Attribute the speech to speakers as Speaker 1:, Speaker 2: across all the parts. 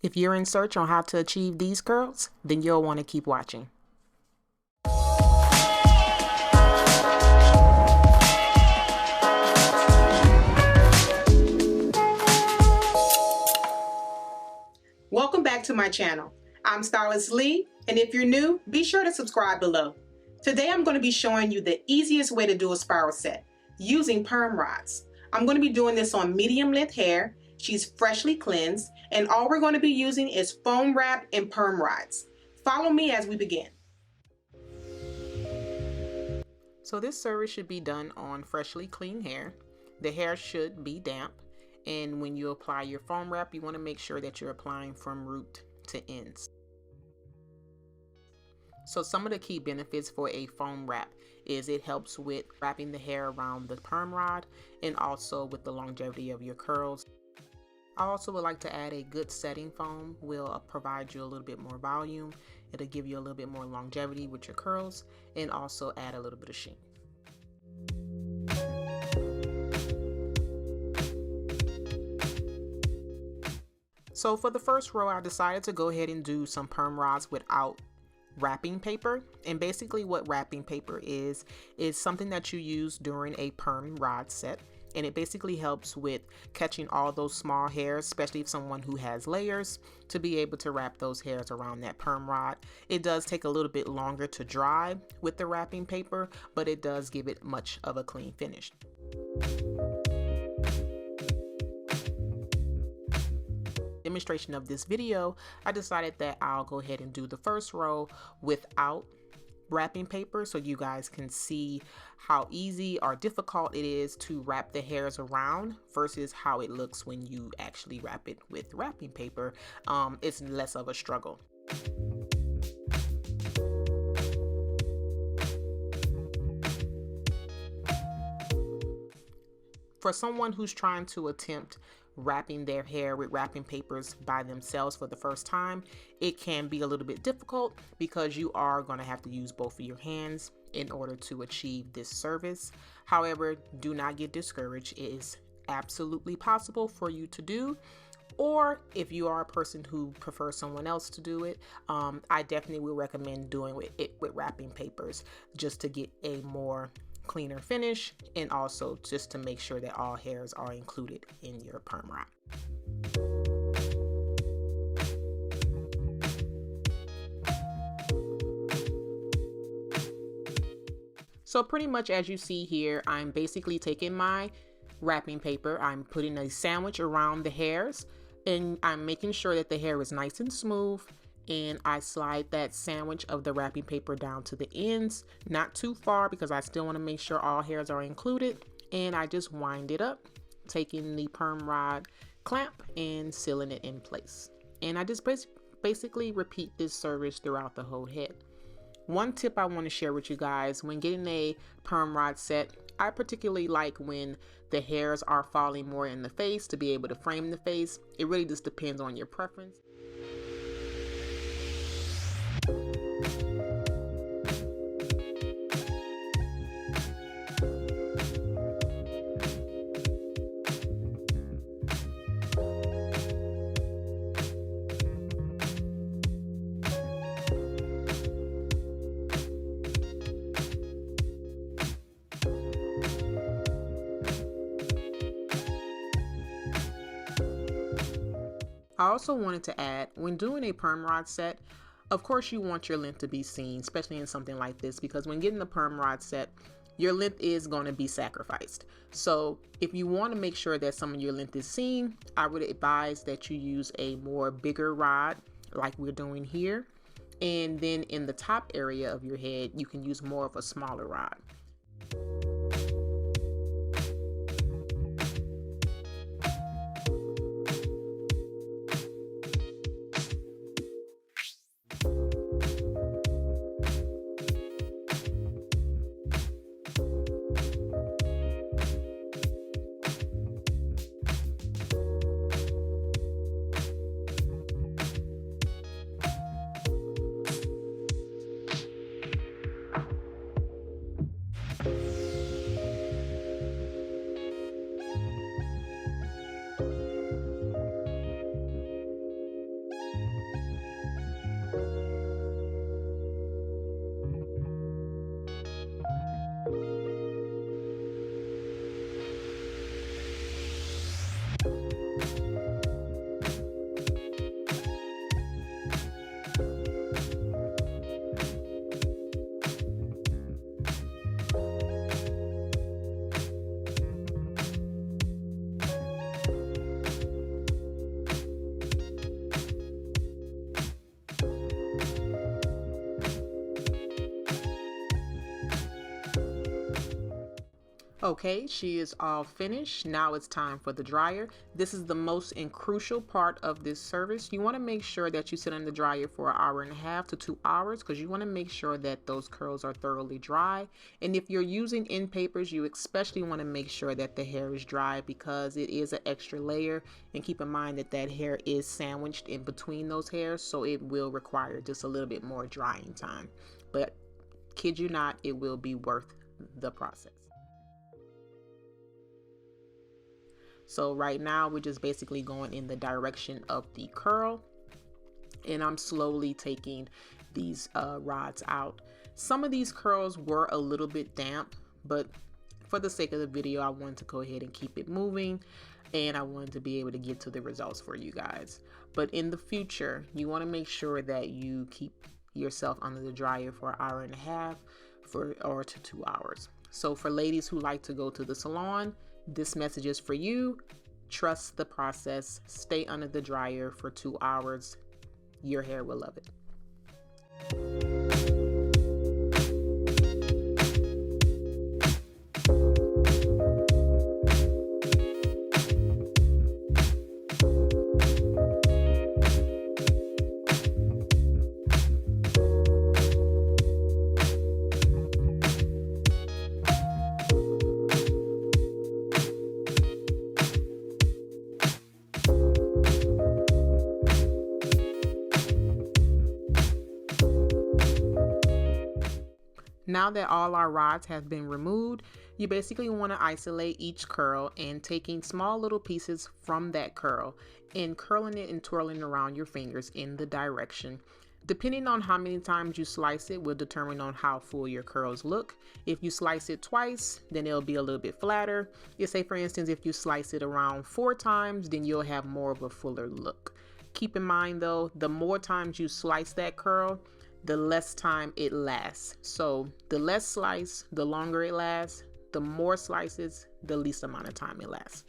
Speaker 1: If you're in search on how to achieve these curls, then you'll want to keep watching. Welcome back to my channel. I'm Stylist Lee, and if you're new, be sure to subscribe below. Today I'm going to be showing you the easiest way to do a spiral set using perm rods. I'm going to be doing this on medium length hair. She's freshly cleansed, and all we're going to be using is foam wrap and perm rods. Follow me as we begin. So this service should be done on freshly clean hair. The hair should be damp, and when you apply your foam wrap, you want to make sure that you're applying from root to ends. So some of the key benefits for a foam wrap is it helps with wrapping the hair around the perm rod and also with the longevity of your curls. I also would like to add a good setting foam. Will provide you a little bit more volume. It'll give you a little bit more longevity with your curls and also add a little bit of sheen. So for the first row, I decided to go ahead and do some perm rods without wrapping paper. And basically what wrapping paper is something that you use during a perm rod set. And it basically helps with catching all those small hairs, especially if someone who has layers, to be able to wrap those hairs around that perm rod. It does take a little bit longer to dry with the wrapping paper, but it does give it much of a clean finish. Demonstration of this video, I decided that I'll go ahead and do the first row without wrapping paper so you guys can see how easy or difficult it is to wrap the hairs around versus how it looks when you actually wrap it with wrapping paper. It's less of a struggle. For someone who's trying to attempt wrapping their hair with wrapping papers by themselves for the first time, it can be a little bit difficult because you are going to have to use both of your hands in order to achieve this service. However, do not get discouraged. It is absolutely possible for you to do. Or if you are a person who prefers someone else to do it, I definitely would recommend doing it with wrapping papers just to get a more cleaner finish and also just to make sure that all hairs are included in your perm wrap. So pretty much as you see here, I'm basically taking my wrapping paper, I'm putting a sandwich around the hairs, and I'm making sure that the hair is nice and smooth, and I slide that sandwich of the wrapping paper down to the ends, not too far because I still want to make sure all hairs are included, and I just wind it up, taking the perm rod clamp and sealing it in place. And I just basically repeat this service throughout the whole head. One tip I want to share with you guys when getting a perm rod set, I particularly like when the hairs are falling more in the face to be able to frame the face. It really just depends on your preference. I also wanted to add, when doing a perm rod set, of course you want your length to be seen, especially in something like this, because when getting the perm rod set, your length is going to be sacrificed. So if you want to make sure that some of your length is seen, I would advise that you use a more bigger rod like we're doing here. And then in the top area of your head, you can use more of a smaller rod. Okay, she is all finished. Now it's time for the dryer. This is the most and crucial part of this service. You want to make sure that you sit in the dryer for 1.5 to 2 hours because you want to make sure that those curls are thoroughly dry. And if you're using end papers, you especially want to make sure that the hair is dry because it is an extra layer. And keep in mind that that hair is sandwiched in between those hairs, so it will require just a little bit more drying time. But kid you not, it will be worth the process. So right now we're just basically going in the direction of the curl, and I'm slowly taking these rods out. Some of these curls were a little bit damp, but for the sake of the video I wanted to go ahead and keep it moving, and I wanted to be able to get to the results for you guys. But in the future you want to make sure that you keep yourself under the dryer for 1.5 or to 2 hours. So for ladies who like to go to the salon, this message is for you. Trust the process. Stay under the dryer for 2 hours. Your hair will love it. Now that all our rods have been removed, you basically want to isolate each curl and taking small little pieces from that curl and curling it and twirling around your fingers in the direction. Depending on how many times you slice it will determine on how full your curls look. If you slice it twice, then it'll be a little bit flatter. You say for instance, if you slice it around 4 times, then you'll have more of a fuller look. Keep in mind though, the more times you slice that curl, the less time it lasts. So the less slice, the longer it lasts. The more slices, the least amount of time it lasts.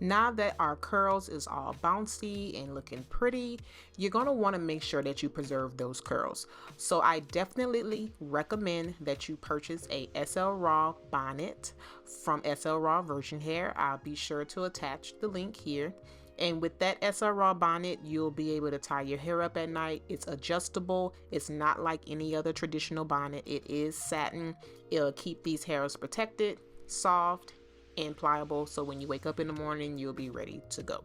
Speaker 1: Now that our curls is all bouncy and looking pretty, you're going to want to make sure that you preserve those curls. So I definitely recommend that you purchase a SL Raw bonnet from SL Raw Virgin Hair. I'll be sure to attach the link here. And with that SL Raw bonnet, you'll be able to tie your hair up at night. It's adjustable. It's not like any other traditional bonnet. It is satin. It'll keep these hairs protected, soft, and pliable, so when you wake up in the morning you'll be ready to go.